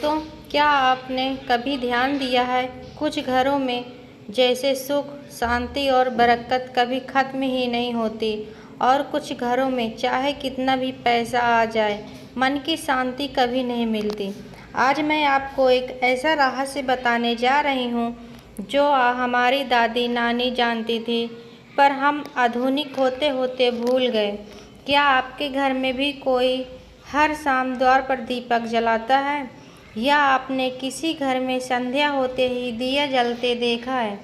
दोस्तों, क्या आपने कभी ध्यान दिया है कुछ घरों में जैसे सुख, शांति और बरकत कभी ख़त्म ही नहीं होती और कुछ घरों में चाहे कितना भी पैसा आ जाए मन की शांति कभी नहीं मिलती। आज मैं आपको एक ऐसा रहस्य बताने जा रही हूँ जो हमारी दादी नानी जानती थी, पर हम आधुनिक होते होते भूल गए। क्या आपके घर में भी कोई हर शाम द्वार पर दीपक जलाता है, या आपने किसी घर में संध्या होते ही दिया जलते देखा है?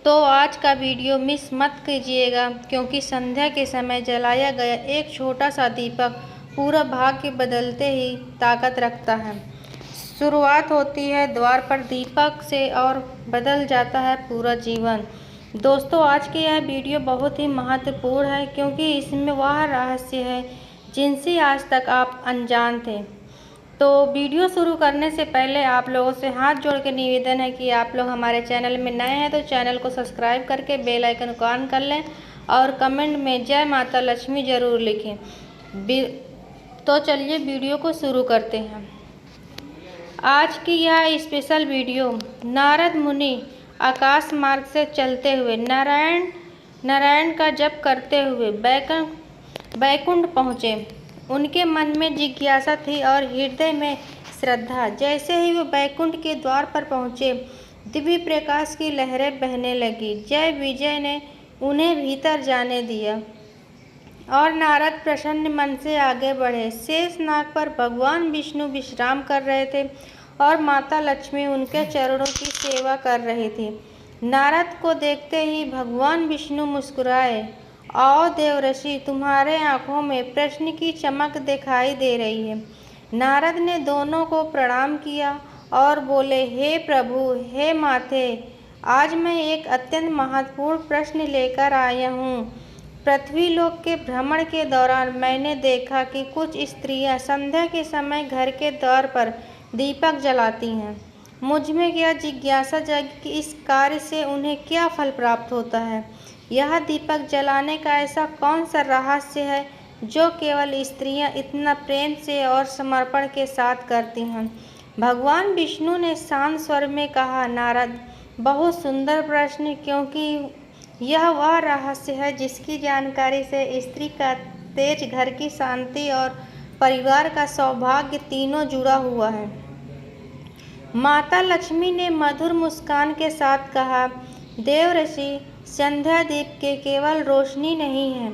तो आज का वीडियो मिस मत कीजिएगा, क्योंकि संध्या के समय जलाया गया एक छोटा सा दीपक पूरा भाग्य बदलते ही ताकत रखता है। शुरुआत होती है द्वार पर दीपक से और बदल जाता है पूरा जीवन। दोस्तों, आज की यह वीडियो बहुत ही महत्वपूर्ण है, क्योंकि इसमें वह रहस्य है जिनसे आज तक आप अनजान थे। तो वीडियो शुरू करने से पहले आप लोगों से हाथ जोड़ के निवेदन है कि आप लोग हमारे चैनल में नए हैं तो चैनल को सब्सक्राइब करके बेल आइकन को ऑन कर लें और कमेंट में जय माता लक्ष्मी ज़रूर लिखें। तो चलिए वीडियो को शुरू करते हैं। आज की यह स्पेशल वीडियो नारद मुनि आकाश मार्ग से चलते हुए नारायण का जप करते हुए बैकुंठ पहुँचे। उनके मन में जिज्ञासा थी और हृदय में श्रद्धा। जैसे ही वो बैकुंठ के द्वार पर पहुँचे, दिव्य प्रकाश की लहरें बहने लगी। जय विजय ने उन्हें भीतर जाने दिया और नारद प्रसन्न मन से आगे बढ़े। शेषनाग पर भगवान विष्णु विश्राम कर रहे थे और माता लक्ष्मी उनके चरणों की सेवा कर रही थी। नारद को देखते ही भगवान विष्णु मुस्कुराए। आओ देवर्षि, तुम्हारे आंखों में प्रश्न की चमक दिखाई दे रही है। नारद ने दोनों को प्रणाम किया और बोले, हे प्रभु, हे माते, आज मैं एक अत्यंत महत्वपूर्ण प्रश्न लेकर आया हूँ। पृथ्वीलोक के भ्रमण के दौरान मैंने देखा कि कुछ स्त्रियां संध्या के समय घर के द्वार पर दीपक जलाती हैं। मुझ में यह जिज्ञासा जागी कि इस कार्य से उन्हें क्या फल प्राप्त होता है। यह दीपक जलाने का ऐसा कौन सा रहस्य है जो केवल स्त्रियां इतना प्रेम से और समर्पण के साथ करती हैं? भगवान विष्णु ने शांत स्वर में कहा, नारद, बहुत सुंदर प्रश्न, क्योंकि यह वह रहस्य है जिसकी जानकारी से स्त्री का तेज, घर की शांति और परिवार का सौभाग्य तीनों जुड़ा हुआ है। माता लक्ष्मी ने मधुर मुस्कान के साथ कहा, देवर्षि, संध्या दीप के केवल रोशनी नहीं है,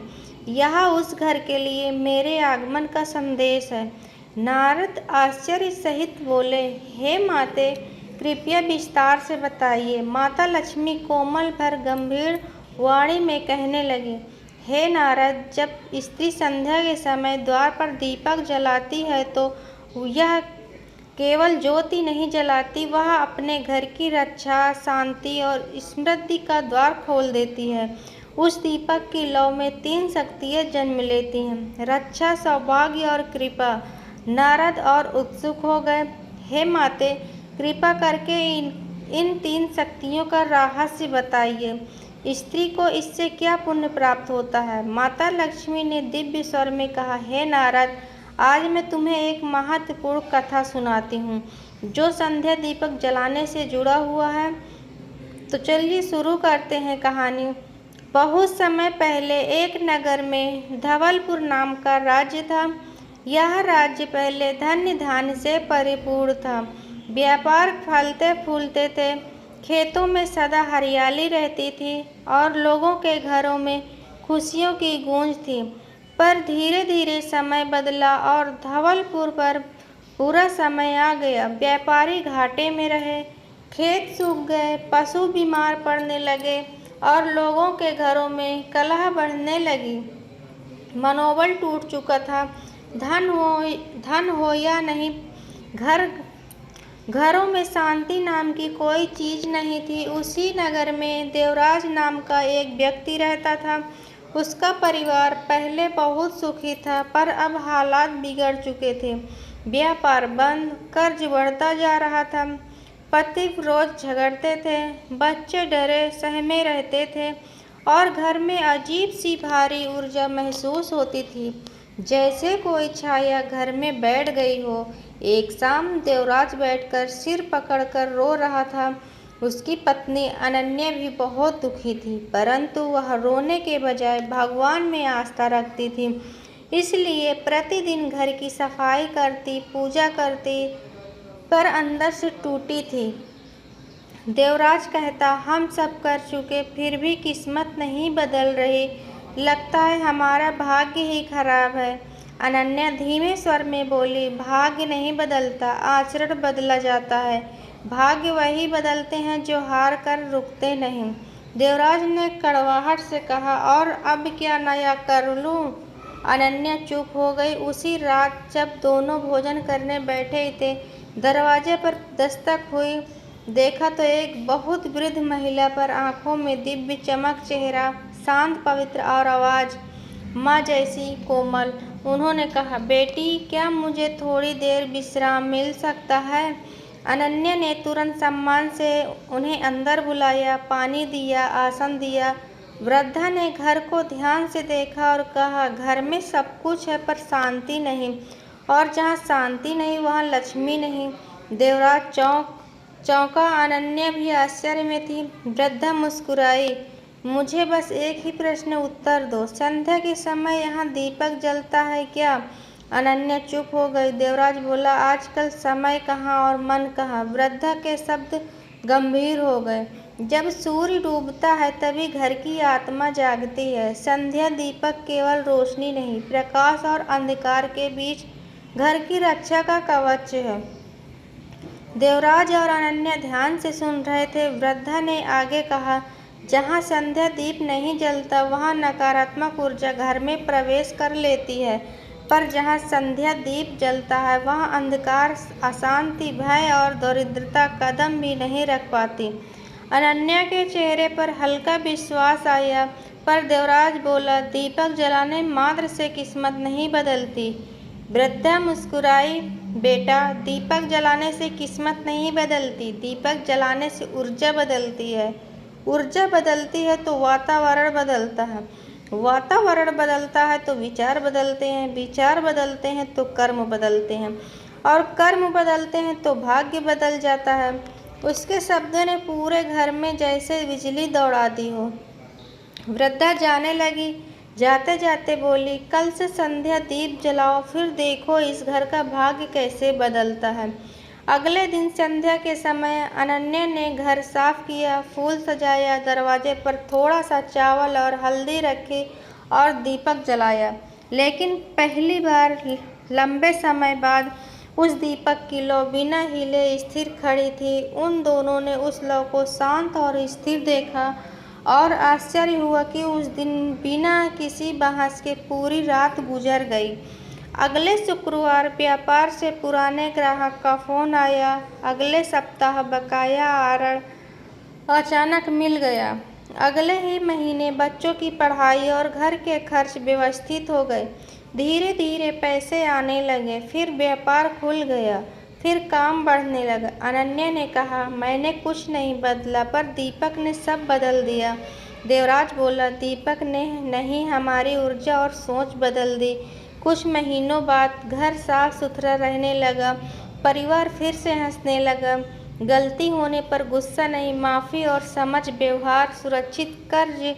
यह उस घर के लिए मेरे आगमन का संदेश है। नारद आश्चर्य सहित बोले, हे माते, कृपया विस्तार से बताइए। माता लक्ष्मी कोमल भर गंभीर वाणी में कहने लगी, हे नारद, जब स्त्री संध्या के समय द्वार पर दीपक जलाती है तो यह केवल ज्योति नहीं जलाती, वह अपने घर की रक्षा, शांति और समृद्धि का द्वार खोल देती है। उस दीपक की लौ में 3 शक्तियाँ जन्म लेती हैं, रक्षा, सौभाग्य और कृपा। नारद और उत्सुक हो गए। हे माते, कृपा करके इन 3 शक्तियों का रहस्य बताइए। स्त्री को इससे क्या पुण्य प्राप्त होता है? माता लक्ष्मी ने दिव्य स्वर में कहा, हे नारद, आज मैं तुम्हें एक महत्वपूर्ण कथा सुनाती हूँ जो संध्या दीपक जलाने से जुड़ा हुआ है। तो चलिए शुरू करते हैं कहानी। बहुत समय पहले एक नगर में धवलपुर नाम का राज्य था। यह राज्य पहले धन्य धान्य से परिपूर्ण था। व्यापार फलते फूलते थे, खेतों में सदा हरियाली रहती थी और लोगों के घरों में खुशियों की गूंज थी। पर धीरे धीरे समय बदला और धवलपुर पर बुरा समय आ गया। व्यापारी घाटे में रहे, खेत सूख गए, पशु बीमार पड़ने लगे और लोगों के घरों में कलह बढ़ने लगी। मनोबल टूट चुका था। धन हो या नहीं, घरों में शांति नाम की कोई चीज़ नहीं थी। उसी नगर में देवराज नाम का एक व्यक्ति रहता था। उसका परिवार पहले बहुत सुखी था, पर अब हालात बिगड़ चुके थे। व्यापार बंद, कर्ज बढ़ता जा रहा था, पति रोज झगड़ते थे, बच्चे डरे सहमे रहते थे और घर में अजीब सी भारी ऊर्जा महसूस होती थी। जैसे कोई छाया घर में बैठ गई हो। एक शाम देवराज बैठकर सिर पकड़कर रो रहा था। उसकी पत्नी अनन्या भी बहुत दुखी थी, परंतु वह रोने के बजाय भगवान में आस्था रखती थी। इसलिए प्रतिदिन घर की सफाई करती, पूजा करती, पर अंदर से टूटी थी। देवराज कहता, हम सब कर चुके, फिर भी किस्मत नहीं बदल रही। लगता है हमारा भाग्य ही खराब है। अनन्या धीमे स्वर में बोली, भाग्य नहीं बदलता, आचरण बदला जाता है। भाग्य वही बदलते हैं जो हार कर रुकते नहीं। देवराज ने कड़वाहट से कहा, और अब क्या नया कर लूं? अनन्या चुप हो गई। उसी रात जब दोनों भोजन करने बैठे थे, दरवाजे पर दस्तक हुई। देखा तो एक बहुत वृद्ध महिला पर आंखों में दिव्य चमक, चेहरा शांत पवित्र और आवाज़ माँ जैसी कोमल। उन्होंने कहा, बेटी, क्या मुझे थोड़ी देर विश्राम मिल सकता है? अनन्या ने तुरंत सम्मान से उन्हें अंदर बुलाया, पानी दिया, आसन दिया। वृद्धा ने घर को ध्यान से देखा और कहा, घर में सब कुछ है पर शांति नहीं, और जहाँ शांति नहीं वहाँ लक्ष्मी नहीं। देवराज चौंका। अनन्या भी आश्चर्य में थी। वृद्धा मुस्कुराई, मुझे बस एक ही प्रश्न उत्तर दो, संध्या के समय यहाँ दीपक जलता है क्या? अनन्या चुप हो गई। देवराज बोला, आजकल समय कहाँ और मन कहाँ। वृद्धा के शब्द गंभीर हो गए। जब सूर्य डूबता है तभी घर की आत्मा जागती है। संध्या दीपक केवल रोशनी नहीं, प्रकाश और अंधकार के बीच घर की रक्षा का कवच है। देवराज और अनन्या ध्यान से सुन रहे थे। वृद्धा ने आगे कहा, जहाँ संध्या दीप नहीं जलता वहाँ नकारात्मक ऊर्जा घर में प्रवेश कर लेती है, पर जहाँ संध्या दीप जलता है वहाँ अंधकार, अशांति, भय और दरिद्रता कदम भी नहीं रख पाती। अनन्या के चेहरे पर हल्का विश्वास आया, पर देवराज बोला, दीपक जलाने मात्र से किस्मत नहीं बदलती। वृद्धा मुस्कुराई, बेटा, दीपक जलाने से किस्मत नहीं बदलती, दीपक जलाने से ऊर्जा बदलती है। ऊर्जा बदलती है तो वातावरण बदलता है, वातावरण बदलता है तो विचार बदलते हैं, विचार बदलते हैं तो कर्म बदलते हैं, और कर्म बदलते हैं तो भाग्य बदल जाता है। उसके शब्दों ने पूरे घर में जैसे बिजली दौड़ा दी हो। वृद्धा जाने लगी। जाते जाते बोली, कल से संध्या दीप जलाओ, फिर देखो इस घर का भाग्य कैसे बदलता है। अगले दिन संध्या के समय अनन्या ने घर साफ किया, फूल सजाया, दरवाजे पर थोड़ा सा चावल और हल्दी रखी और दीपक जलाया। लेकिन पहली बार लंबे समय बाद उस दीपक की लौ बिना हिले स्थिर खड़ी थी। उन दोनों ने उस लौ को शांत और स्थिर देखा और आश्चर्य हुआ कि उस दिन बिना किसी बहस के पूरी रात गुजर गई। अगले शुक्रवार व्यापार से पुराने ग्राहक का फोन आया। अगले सप्ताह बकाया आरण अचानक मिल गया। अगले ही महीने बच्चों की पढ़ाई और घर के खर्च व्यवस्थित हो गए। धीरे धीरे पैसे आने लगे। फिर व्यापार खुल गया, फिर काम बढ़ने लगा। अनन्या ने कहा, मैंने कुछ नहीं बदला, पर दीपक ने सब बदल दिया। देवराज बोला, दीपक ने नहीं, हमारी ऊर्जा और सोच बदल दी। कुछ महीनों बाद घर साफ सुथरा रहने लगा। परिवार फिर से हंसने लगा। गलती होने पर गुस्सा नहीं, माफ़ी और समझ व्यवहार। सुरक्षित कर्ज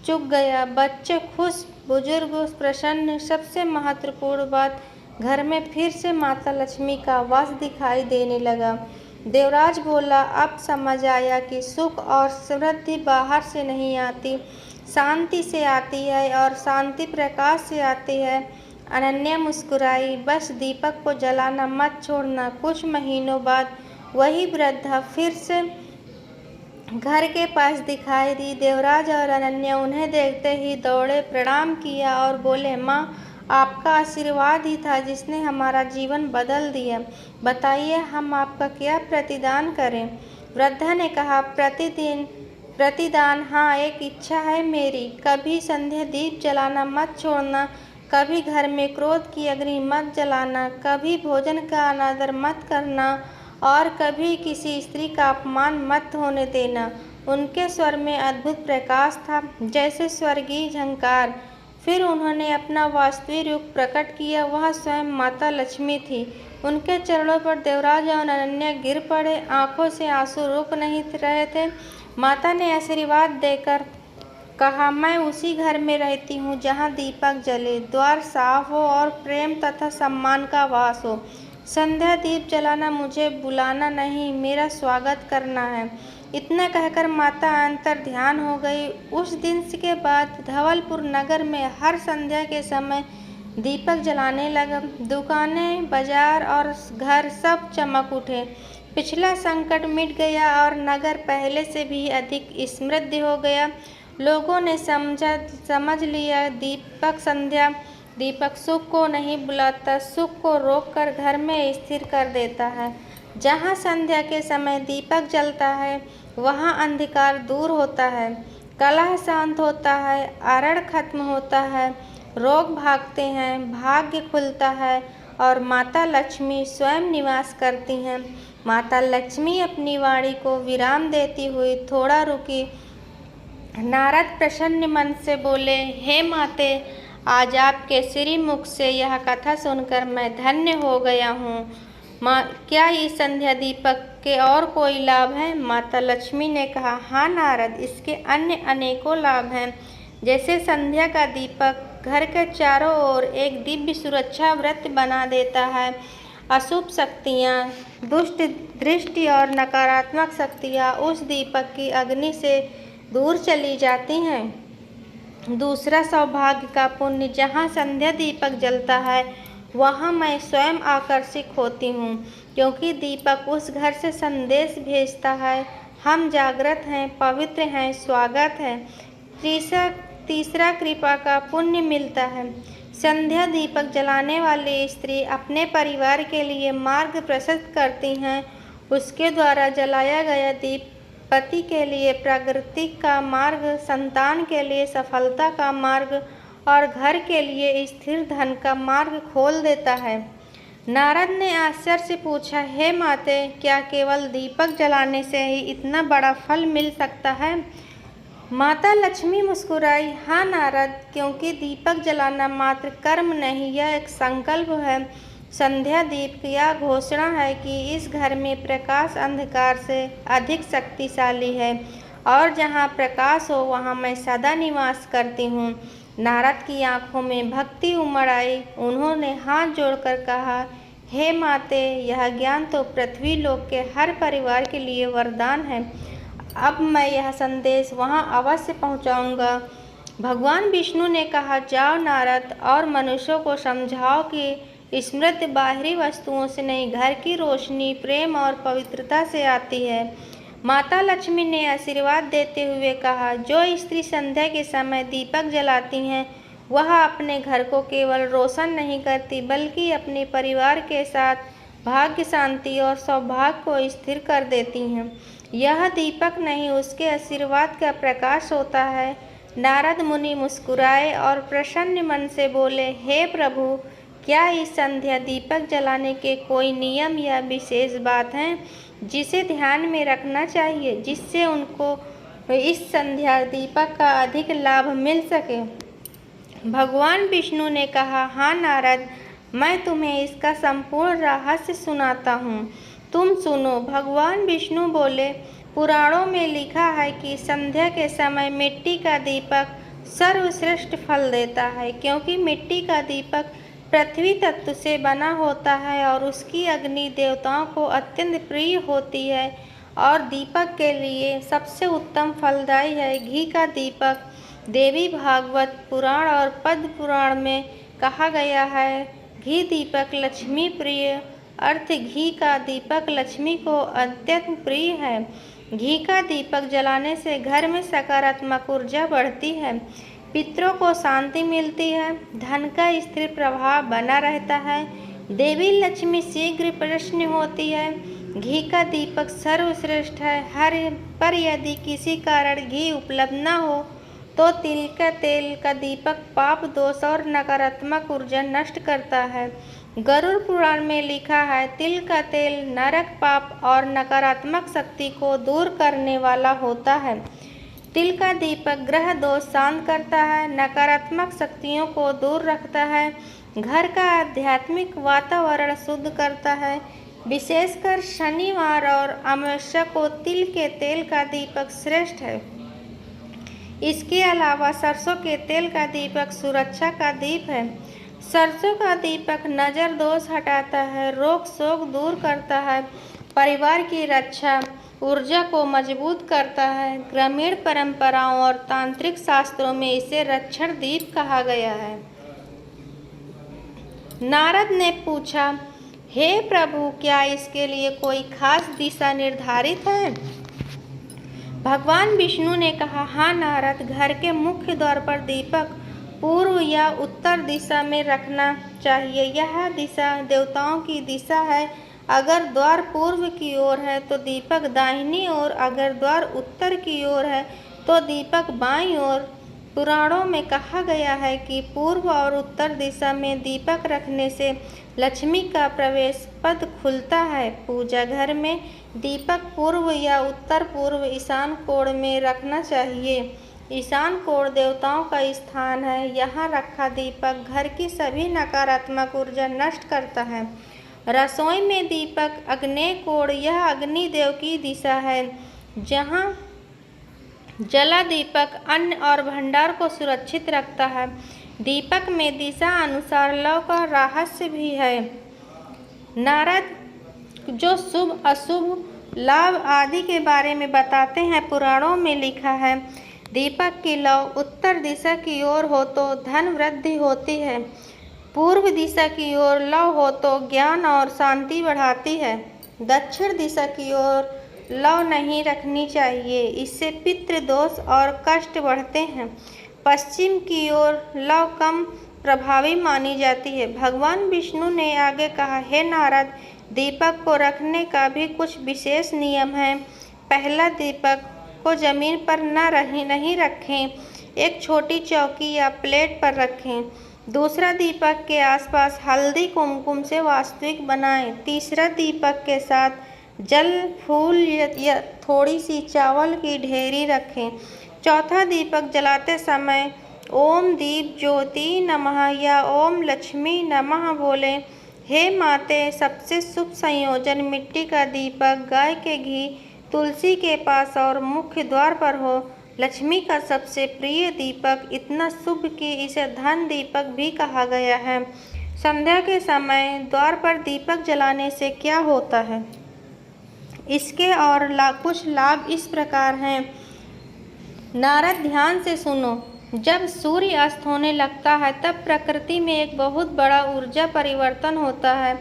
चुक गया। बच्चे खुश, बुजुर्ग प्रसन्न। सबसे महत्वपूर्ण बात, घर में फिर से माता लक्ष्मी का वास दिखाई देने लगा। देवराज बोला, अब समझ आया कि सुख और समृद्धि बाहर से नहीं आती, शांति से आती है, और शांति प्रकाश से आती है। अनन्या मुस्कुराई, बस दीपक को जलाना मत छोड़ना। कुछ महीनों बाद वही वृद्धा फिर से घर के पास दिखाई दी। देवराज और अनन्या उन्हें देखते ही दौड़े, प्रणाम किया और बोले, माँ, आपका आशीर्वाद ही था जिसने हमारा जीवन बदल दिया। बताइए, हम आपका क्या प्रतिदान करें? वृद्धा ने कहा, प्रतिदान, हाँ, एक इच्छा है मेरी। कभी संध्या दीप जलाना मत छोड़ना, कभी घर में क्रोध की अग्नि मत जलाना, कभी भोजन का अनादर मत करना, और कभी किसी स्त्री का अपमान मत होने देना। उनके स्वर में अद्भुत प्रकाश था, जैसे स्वर्गीय झंकार। फिर उन्होंने अपना वास्तविक रूप प्रकट किया। वह स्वयं माता लक्ष्मी थी। उनके चरणों पर देवराज और अनन्या गिर पड़े। आंखों से आंसू रुक नहीं रहे थे। माता ने आशीर्वाद देकर कहा, मैं उसी घर में रहती हूँ जहाँ दीपक जले, द्वार साफ हो और प्रेम तथा सम्मान का वास हो। संध्या दीप जलाना मुझे बुलाना नहीं, मेरा स्वागत करना है। इतना कहकर माता अंतर ध्यान हो गई। उस दिन के बाद धवलपुर नगर में हर संध्या के समय दीपक जलाने लगा। दुकानें, बाजार और घर सब चमक उठे। पिछला संकट मिट गया और नगर पहले से भी अधिक समृद्ध हो गया। लोगों ने समझ लिया दीपक सुख को नहीं बुलाता, सुख को रोककर घर में स्थिर कर देता है। जहाँ संध्या के समय दीपक जलता है वहाँ अंधकार दूर होता है, कलह शांत होता है, आरण खत्म होता है, रोग भागते हैं, भाग्य खुलता है और माता लक्ष्मी स्वयं निवास करती हैं। माता लक्ष्मी अपनी वाणी को विराम देती हुई थोड़ा रुकी। नारद प्रसन्न मन से बोले, हे माते, आज आपके श्रीमुख से यह कथा सुनकर मैं धन्य हो गया हूँ। क्या इस संध्या दीपक के और कोई लाभ हैं? माता लक्ष्मी ने कहा, हाँ नारद, इसके अन्य अनेकों लाभ हैं। जैसे संध्या का दीपक घर के चारों ओर एक दिव्य सुरक्षा व्रत बना देता है। अशुभ शक्तियाँ, दुष्ट दृष्टि और नकारात्मक शक्तियाँ उस दीपक की अग्नि से दूर चली जाती हैं। दूसरा, सौभाग्य का पुण्य। जहाँ संध्या दीपक जलता है वहाँ मैं स्वयं आकर्षित होती हूँ, क्योंकि दीपक उस घर से संदेश भेजता है, हम जागृत हैं, पवित्र हैं, स्वागत है। तीसरा, कृपा का पुण्य मिलता है। संध्या दीपक जलाने वाली स्त्री अपने परिवार के लिए मार्ग प्रशस्त करती हैं। उसके द्वारा जलाया गया दीप पति के लिए प्रगति का मार्ग, संतान के लिए सफलता का मार्ग और घर के लिए स्थिर धन का मार्ग खोल देता है। नारद ने आश्चर्य से पूछा, हे माते, क्या केवल दीपक जलाने से ही इतना बड़ा फल मिल सकता है? माता लक्ष्मी मुस्कुराई, हाँ नारद, क्योंकि दीपक जलाना मात्र कर्म नहीं, यह एक संकल्प है। संध्या दीप की यह घोषणा है कि इस घर में प्रकाश अंधकार से अधिक शक्तिशाली है और जहाँ प्रकाश हो वहाँ मैं सदा निवास करती हूँ। नारद की आंखों में भक्ति उमड़ आई। उन्होंने हाथ जोड़कर कहा, हे माते, यह ज्ञान तो पृथ्वी लोक के हर परिवार के लिए वरदान है। अब मैं यह संदेश वहाँ अवश्य पहुँचाऊँगा। भगवान विष्णु ने कहा, जाओ नारद और मनुष्यों को समझाओ कि समृद्धि बाहरी वस्तुओं से नहीं, घर की रोशनी, प्रेम और पवित्रता से आती है। माता लक्ष्मी ने आशीर्वाद देते हुए कहा, जो स्त्री संध्या के समय दीपक जलाती हैं वह अपने घर को केवल रोशन नहीं करती बल्कि अपने परिवार के साथ भाग्य, शांति और सौभाग्य को स्थिर कर देती हैं। यह दीपक नहीं, उसके आशीर्वाद का प्रकाश होता है। नारद मुनि मुस्कुराए और प्रसन्न मन से बोले, हे प्रभु, क्या इस संध्या दीपक जलाने के कोई नियम या विशेष बात हैं जिसे ध्यान में रखना चाहिए, जिससे उनको इस संध्या दीपक का अधिक लाभ मिल सके? भगवान विष्णु ने कहा, हाँ नारद, मैं तुम्हें इसका संपूर्ण रहस्य सुनाता हूँ, तुम सुनो। भगवान विष्णु बोले, पुराणों में लिखा है कि संध्या के समय मिट्टी का दीपक सर्वश्रेष्ठ फल देता है, क्योंकि मिट्टी का दीपक पृथ्वी तत्व से बना होता है और उसकी अग्नि देवताओं को अत्यंत प्रिय होती है और दीपक के लिए सबसे उत्तम फलदायी है। घी का दीपक देवी भागवत पुराण और पद्म पुराण में कहा गया है, घी दीपक लक्ष्मी प्रिय, अर्थ घी का दीपक लक्ष्मी को अत्यंत प्रिय है। घी का दीपक जलाने से घर में सकारात्मक ऊर्जा बढ़ती है, पितरों को शांति मिलती है, धन का स्थिर प्रभाव बना रहता है, देवी लक्ष्मी शीघ्र प्रसन्न होती है। घी का दीपक सर्वश्रेष्ठ है। पर यदि किसी कारण घी उपलब्ध न हो तो तिल का तेल का दीपक पाप, दोष और नकारात्मक ऊर्जा नष्ट करता है। गरुड़ पुराण में लिखा है, तिल का तेल नरक, पाप और नकारात्मक शक्ति को दूर करने वाला होता है। तिल का दीपक ग्रह दोष शांत करता है, नकारात्मक शक्तियों को दूर रखता है, घर का आध्यात्मिक वातावरण शुद्ध करता है। विशेषकर शनिवार और अमावस्या को तिल के तेल का दीपक श्रेष्ठ है। इसके अलावा सरसों के तेल का दीपक सुरक्षा का दीप है। सरसों का दीपक नज़र दोष हटाता है, रोग शोक दूर करता है, परिवार की रक्षा, ऊर्जा को मजबूत करता है। ग्रामीण परंपराओं और तांत्रिक शास्त्रों में इसे रक्षण दीप कहा गया है। नारद ने पूछा, हे प्रभु, क्या इसके लिए कोई खास दिशा निर्धारित है? भगवान विष्णु ने कहा, हाँ नारद, घर के मुख्य द्वार पर दीपक पूर्व या उत्तर दिशा में रखना चाहिए। यह दिशा देवताओं की दिशा है। अगर द्वार पूर्व की ओर है तो दीपक दाहिनी ओर, अगर द्वार उत्तर की ओर है तो दीपक बाईं ओर। पुराणों में कहा गया है कि पूर्व और उत्तर दिशा में दीपक रखने से लक्ष्मी का प्रवेश पद खुलता है। पूजा घर में दीपक पूर्व या उत्तर पूर्व ईशान कोण में रखना चाहिए। ईशान कोण देवताओं का स्थान है। यहाँ रखा दीपक घर की सभी नकारात्मक ऊर्जा नष्ट करता है। रसोई में दीपक आग्नेय कोण, यह अग्निदेव की दिशा है। जहाँ जला दीपक अन्न और भंडार को सुरक्षित रखता है। दीपक में दिशा अनुसार लव का रहस्य भी है। नारद जो शुभ अशुभ लाभ आदि के बारे में बताते हैं, पुराणों में लिखा है, दीपक की लौ उत्तर दिशा की ओर हो तो धन वृद्धि होती है, पूर्व दिशा की ओर लौ हो तो ज्ञान और शांति बढ़ाती है, दक्षिण दिशा की ओर लौ नहीं रखनी चाहिए, इससे पितृ दोष और कष्ट बढ़ते हैं, पश्चिम की ओर लौ कम प्रभावी मानी जाती है। भगवान विष्णु ने आगे कहा, हे नारद, दीपक को रखने का भी कुछ विशेष नियम है। पहला, दीपक को जमीन पर नहीं रखें, एक छोटी चौकी या प्लेट पर रखें। दूसरा, दीपक के आसपास हल्दी कुमकुम से वास्तविक बनाएं। तीसरा, दीपक के साथ जल फूल या थोड़ी सी चावल की ढेरी रखें। चौथा, दीपक जलाते समय ओम दीप ज्योति नमः या ओम लक्ष्मी नमः बोलें। हे माते, सबसे शुभ संयोजन मिट्टी का दीपक गाय के घी तुलसी के पास और मुख्य द्वार पर हो। लक्ष्मी का सबसे प्रिय दीपक इतना शुभ कि इसे धन दीपक भी कहा गया है। संध्या के समय द्वार पर दीपक जलाने से क्या होता है? इसके और कुछ लाभ इस प्रकार हैं। नारद, ध्यान से सुनो। जब सूर्य अस्त होने लगता है तब प्रकृति में एक बहुत बड़ा ऊर्जा परिवर्तन होता है।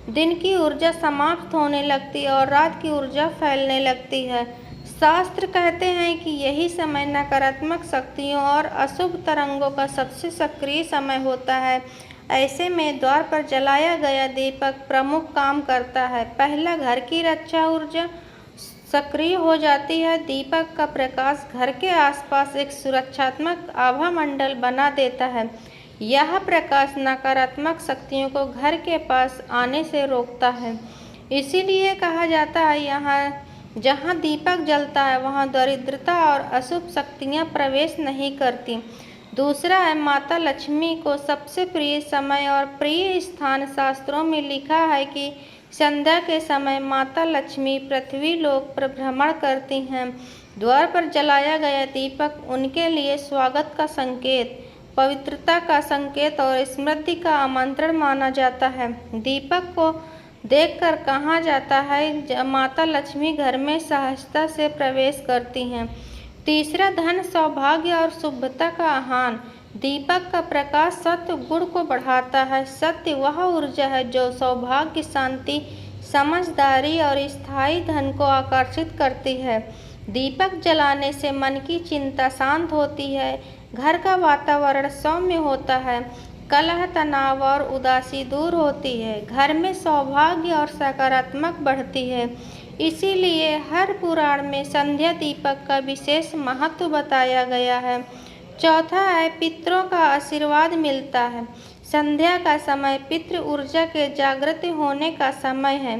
दिन की ऊर्जा समाप्त होने लगती है और रात की ऊर्जा फैलने लगती है। शास्त्र कहते हैं कि यही समय नकारात्मक शक्तियों और अशुभ तरंगों का सबसे सक्रिय समय होता है। ऐसे में द्वार पर जलाया गया दीपक प्रमुख काम करता है। पहला, घर की रक्षा ऊर्जा सक्रिय हो जाती है। दीपक का प्रकाश घर के आसपास एक सुरक्षात्मक आभा मंडल बना देता है। यह प्रकाश नकारात्मक शक्तियों को घर के पास आने से रोकता है। इसीलिए कहा जाता है, जहाँ दीपक जलता है वहाँ दरिद्रता और अशुभ शक्तियाँ प्रवेश नहीं करती। दूसरा है, माता लक्ष्मी को सबसे प्रिय समय और प्रिय स्थान। शास्त्रों में लिखा है कि संध्या के समय माता लक्ष्मी पृथ्वी लोक पर भ्रमण करती हैं। द्वार पर जलाया गया दीपक उनके लिए स्वागत का संकेत, पवित्रता का संकेत और समृद्धि का आमंत्रण माना जाता है। दीपक को देखकर कहा जाता है, माता लक्ष्मी घर में सहजता से प्रवेश करती हैं। तीसरा, धन सौभाग्य और शुभता का आह्वान। दीपक का प्रकाश सत्य गुण को बढ़ाता है। सत्य वह ऊर्जा है जो सौभाग्य, शांति, समझदारी और स्थायी धन को आकर्षित करती है। दीपक जलाने से मन की चिंता शांत होती है, घर का वातावरण सौम्य होता है, कलह, तनाव और उदासी दूर होती है, घर में सौभाग्य और सकारात्मक बढ़ती है। इसीलिए हर पुराण में संध्या दीपक का विशेष महत्व बताया गया है। चौथा है, पितरों का आशीर्वाद मिलता है। संध्या का समय पितृ ऊर्जा के जागृत होने का समय है।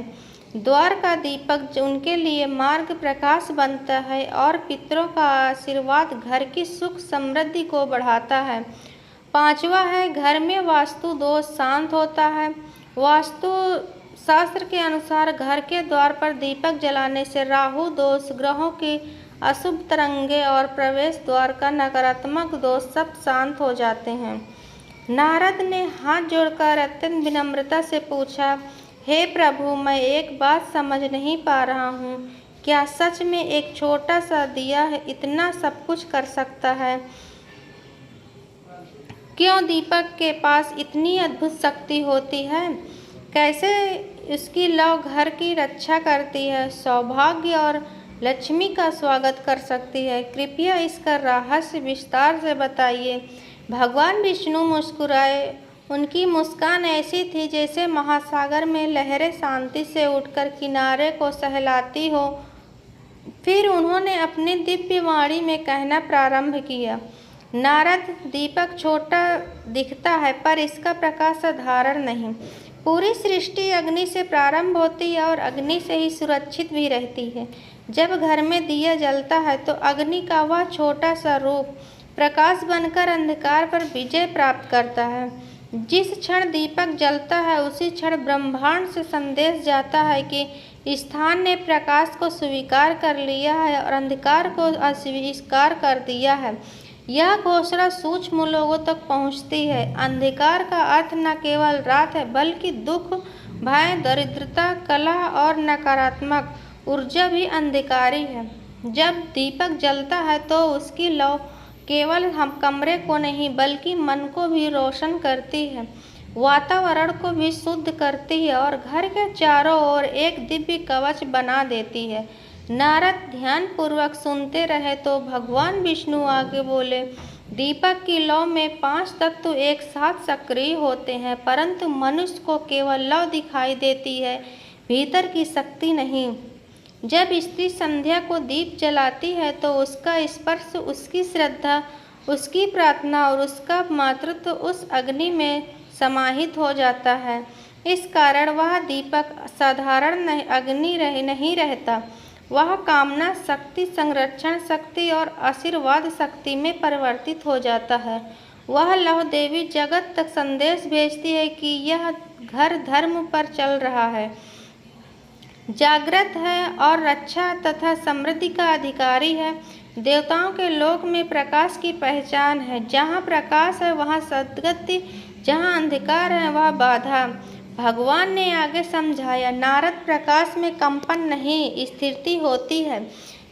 द्वार का दीपक उनके लिए मार्ग प्रकाश बनता है और पितरों का आशीर्वाद घर की सुख समृद्धि को बढ़ाता है। पांचवा है, घर में वास्तु दोष शांत होता है। वास्तु शास्त्र के अनुसार घर के द्वार पर दीपक जलाने से राहु दोष, ग्रहों की अशुभ तरंगे और प्रवेश द्वार का नकारात्मक दोष सब शांत हो जाते हैं। नारद ने हाथ जोड़कर अत्यंत विनम्रता से पूछा, हे प्रभु, मैं एक बात समझ नहीं पा रहा हूँ। क्या सच में एक छोटा सा दिया है इतना सब कुछ कर सकता है? क्यों दीपक के पास इतनी अद्भुत शक्ति होती है? कैसे उसकी लौ घर की रक्षा करती है, सौभाग्य और लक्ष्मी का स्वागत कर सकती है? कृपया इसका रहस्य विस्तार से बताइए। भगवान विष्णु मुस्कुराए। उनकी मुस्कान ऐसी थी जैसे महासागर में लहरें शांति से उठकर किनारे को सहलाती हो। फिर उन्होंने अपनी दिव्य वाणी में कहना प्रारंभ किया, नारद, दीपक छोटा दिखता है पर इसका प्रकाश साधारण नहीं। पूरी सृष्टि अग्नि से प्रारंभ होती है और अग्नि से ही सुरक्षित भी रहती है। जब घर में दिया जलता है तो अग्नि का वह छोटा सा रूप प्रकाश बनकर अंधकार पर विजय प्राप्त करता है। जिस क्षण दीपक जलता है उसी क्षण ब्रह्मांड से संदेश जाता है कि स्थान ने प्रकाश को स्वीकार कर लिया है और अंधकार को अस्वीकार कर दिया है। यह घोषणा सूक्ष्म लोगों तक पहुंचती है। अंधकार का अर्थ न केवल रात है बल्कि दुख, भय, दरिद्रता, कलह और नकारात्मक ऊर्जा भी अंधकारी है। जब दीपक जलता है तो उसकी लौ केवल हम कमरे को नहीं बल्कि मन को भी रोशन करती है, वातावरण को भी शुद्ध करती है और घर के चारों ओर एक दिव्य कवच बना देती है। नारद ध्यानपूर्वक सुनते रहे तो भगवान विष्णु आगे बोले, दीपक की लौ में 5 तत्व एक साथ सक्रिय होते हैं, परंतु मनुष्य को केवल लौ दिखाई देती है, भीतर की शक्ति नहीं। जब स्त्री संध्या को दीप जलाती है तो उसका स्पर्श, उसकी श्रद्धा, उसकी प्रार्थना और उसका मातृत्व उस अग्नि में समाहित हो जाता है। इस कारण वह दीपक साधारण अग्नि नहीं रहता, वह कामना शक्ति, संरक्षण शक्ति और आशीर्वाद शक्ति में परिवर्तित हो जाता है। वह लौ देवी जगत तक संदेश भेजती है कि यह घर धर्म पर चल रहा है, जागृत है और रक्षा तथा समृद्धि का अधिकारी है। देवताओं के लोक में प्रकाश की पहचान है। जहाँ प्रकाश है वहाँ सद्गति, जहाँ अंधकार है वह बाधा। भगवान ने आगे समझाया, नारद, प्रकाश में कंपन नहीं, स्थिरता होती है।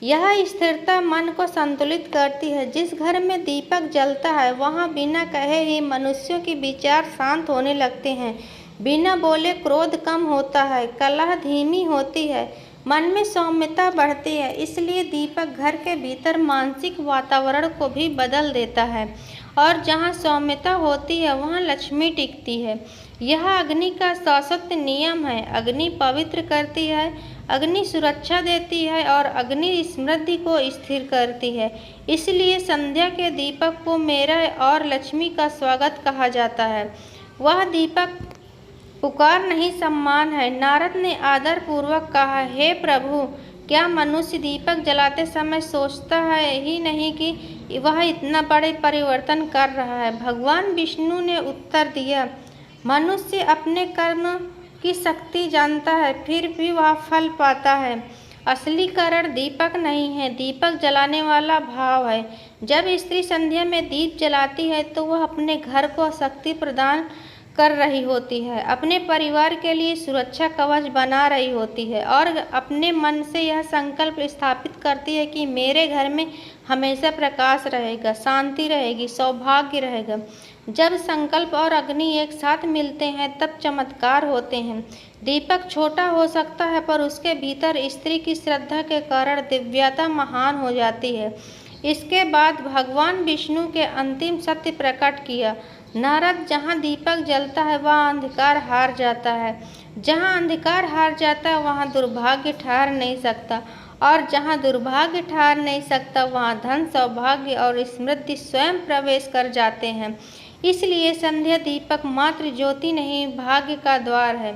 यह स्थिरता मन को संतुलित करती है। जिस घर में दीपक जलता है वहाँ बिना कहे ही मनुष्यों के विचार शांत होने लगते हैं। बिना बोले क्रोध कम होता है, कलह धीमी होती है, मन में सौम्यता बढ़ती है। इसलिए दीपक घर के भीतर मानसिक वातावरण को भी बदल देता है और जहाँ सौम्यता होती है वहाँ लक्ष्मी टिकती है। यह अग्नि का शाश्वत नियम है। अग्नि पवित्र करती है, अग्नि सुरक्षा देती है और अग्नि समृद्धि को स्थिर करती है। इसलिए संध्या के दीपक को मेरा और लक्ष्मी का स्वागत कहा जाता है। वह दीपक पुकार नहीं, सम्मान है। नारद ने आदर पूर्वक कहा, हे प्रभु, क्या मनुष्य दीपक जलाते समय सोचता है ही नहीं कि वह इतना बड़े परिवर्तन कर रहा है? भगवान विष्णु ने उत्तर दिया, मनुष्य अपने कर्म की शक्ति जानता है फिर भी वह फल पाता है। असली कारण दीपक नहीं है, दीपक जलाने वाला भाव है। जब स्त्री संध्या में दीप जलाती है तो वह अपने घर को शक्ति प्रदान कर रही होती है, अपने परिवार के लिए सुरक्षा कवच बना रही होती है और अपने मन से यह संकल्प स्थापित करती है कि मेरे घर में हमेशा प्रकाश रहेगा, शांति रहेगी, सौभाग्य रहेगा। जब संकल्प और अग्नि एक साथ मिलते हैं तब चमत्कार होते हैं। दीपक छोटा हो सकता है पर उसके भीतर स्त्री की श्रद्धा के कारण दिव्यता महान हो जाती है। इसके बाद भगवान विष्णु के अंतिम सत्य प्रकट किया, नारद, जहाँ दीपक जलता है वहाँ अंधकार हार जाता है, जहाँ अंधकार हार जाता है वहाँ दुर्भाग्य ठहर नहीं सकता और जहाँ दुर्भाग्य ठहर नहीं सकता वहाँ धन, सौभाग्य और समृद्धि स्वयं प्रवेश कर जाते हैं। इसलिए संध्या दीपक मात्र ज्योति नहीं, भाग्य का द्वार है।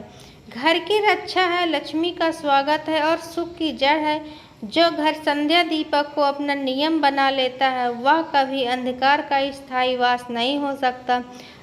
घर की रक्षा है, लक्ष्मी का स्वागत है और सुख की जड़ है। जो घर संध्या दीपक को अपना नियम बना लेता है वह कभी अंधकार का स्थायी वास नहीं हो सकता।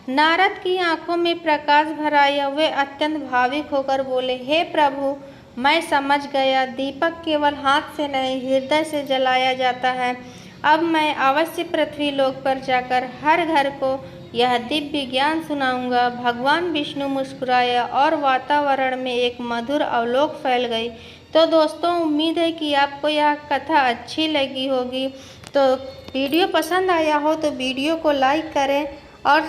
नारद की आंखों में प्रकाश भर आया। वे अत्यंत भाविक होकर बोले, हे प्रभु, मैं समझ गया, दीपक केवल हाथ से नहीं हृदय से जलाया जाता है। अब मैं अवश्य पृथ्वी लोक पर जाकर हर घर को यह दिव्य ज्ञान सुनाऊंगा। भगवान विष्णु मुस्कुराया और वातावरण में एक मधुर अवलोक फैल गई। तो दोस्तों, उम्मीद है कि आपको यह कथा अच्छी लगी होगी। तो वीडियो पसंद आया हो तो वीडियो को लाइक करें और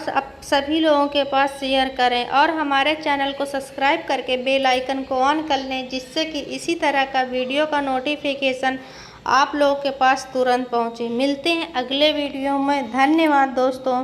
सभी लोगों के पास शेयर करें और हमारे चैनल को सब्सक्राइब करके बेल आइकन को ऑन कर लें, जिससे कि इसी तरह का वीडियो का नोटिफिकेशन आप लोगों के पास तुरंत पहुंचे। मिलते हैं अगले वीडियो में। धन्यवाद दोस्तों।